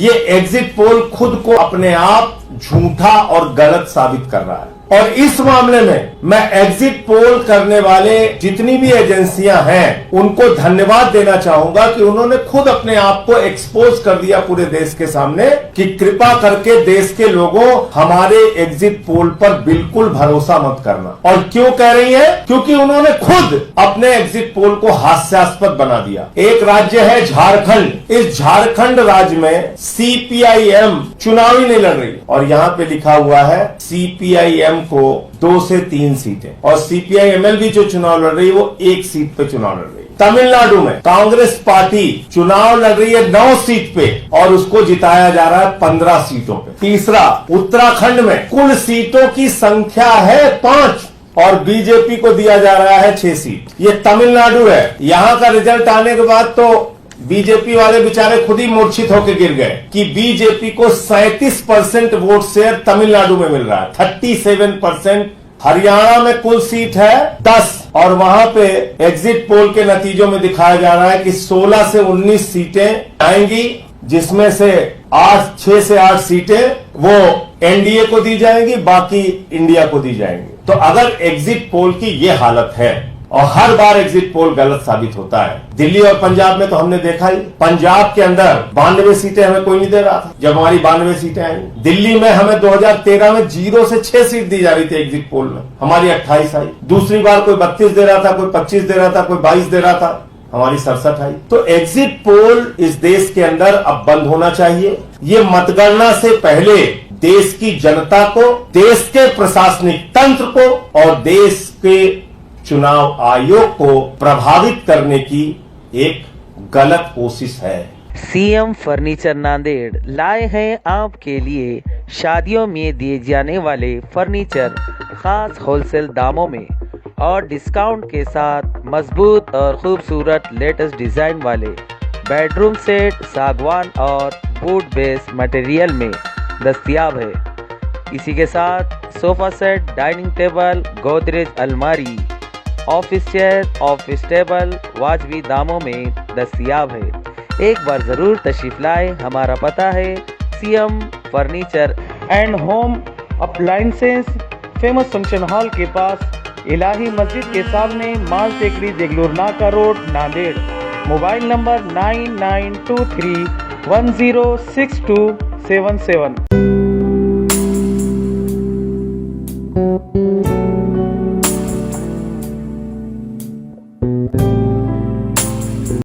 ये exit poll खुद को अपने आप झूठा और गलत साबित कर रहा है। और इस मामले में मैं एग्जिट पोल करने वाले जितनी भी एजेंसियां हैं उनको धन्यवाद देना चाहूंगा कि उन्होंने खुद अपने आप को एक्सपोज कर दिया पूरे देश के सामने कि कृपा करके देश के लोगों हमारे एग्जिट पोल पर बिल्कुल भरोसा मत करना। और क्यों कह रही है? क्योंकि उन्होंने खुद अपने एग्जिट पोल को हास्यास्पद बना दिया। एक राज्य है झारखंड, इस झारखंड राज्य में सीपीआईएम चुनाव ही नहीं लड़ रही और यहां पे लिखा हुआ है सीपीआईएम को 2 से 3 सीटें और सीपीआईएमएल भी जो चुनाव लड़ रही है वो 1 सीट पे चुनाव लड़ रही है। तमिलनाडु में कांग्रेस पार्टी चुनाव लड़ रही है 9 सीट पे और उसको जिताया जा रहा है 15 सीटों पे। तीसरा, उत्तराखंड में कुल सीटों की संख्या है 5 और बीजेपी को दिया जा रहा है 6 सीट। ये तमिलनाडु है। यहां का रिजल्ट आने के बाद तो बीजेपी वाले बेचारे खुद ही मूर्छित होकर गिर गए कि बीजेपी को 37% वोट शेयर तमिलनाडु में मिल रहा है, 37%। हरियाणा में कुल सीट है 10 और वहां पे एग्जिट पोल के नतीजों में दिखाया जा रहा है कि 16 से 19 सीटें आएंगी, जिसमें से 6 से 8 सीटें वो एनडीए को दी जाएंगी, बाकी इंडिया को दी जाएंगी। तो अगर एग्जिट पोल की ये हालत है और हर बार एग्जिट पोल गलत साबित होता है। दिल्ली और पंजाब में तो हमने देखा ही, पंजाब के अंदर 92 सीटें हमें कोई नहीं दे रहा था जब हमारी 92 सीटें आई। दिल्ली में हमें 2013 में 0 से 6 सीट दी जा रही थी एग्जिट पोल में, हमारी 28 आई। दूसरी बार कोई 32 दे रहा था, कोई 25 दे रहा था, कोई 22 दे रहा था, हमारी 67 आई। तो एग्जिट पोल इस देश के अंदर अब बंद होना चाहिए। ये मतगणना से पहले देश की जनता को, देश के प्रशासनिक तंत्र को और देश के चुनाव आयोग को प्रभावित करने की एक गलत कोशिश है। सीएम फर्नीचर नांदेड़ लाए हैं आपके लिए शादियों में दिए जाने वाले फर्नीचर खास होलसेल दामों में और डिस्काउंट के साथ मजबूत और खूबसूरत लेटेस्ट डिजाइन वाले बेडरूम सेट सागवान और वुड बेस मटेरियल में दस्तयाब है। इसी के साथ sofa set, dining table, Godrej अलमारी, ऑफिस चेयर, ऑफिस टेबल वाजबी दामों में दस्तयाब है। एक बार ज़रूर तशरीफ लाए। हमारा पता है CM furniture and home appliances, famous function hall के पास, इलाही मस्जिद के सामने, माल टेकरी, देगलूर नाका रोड, नांदेड़। Mobile number 9923106277।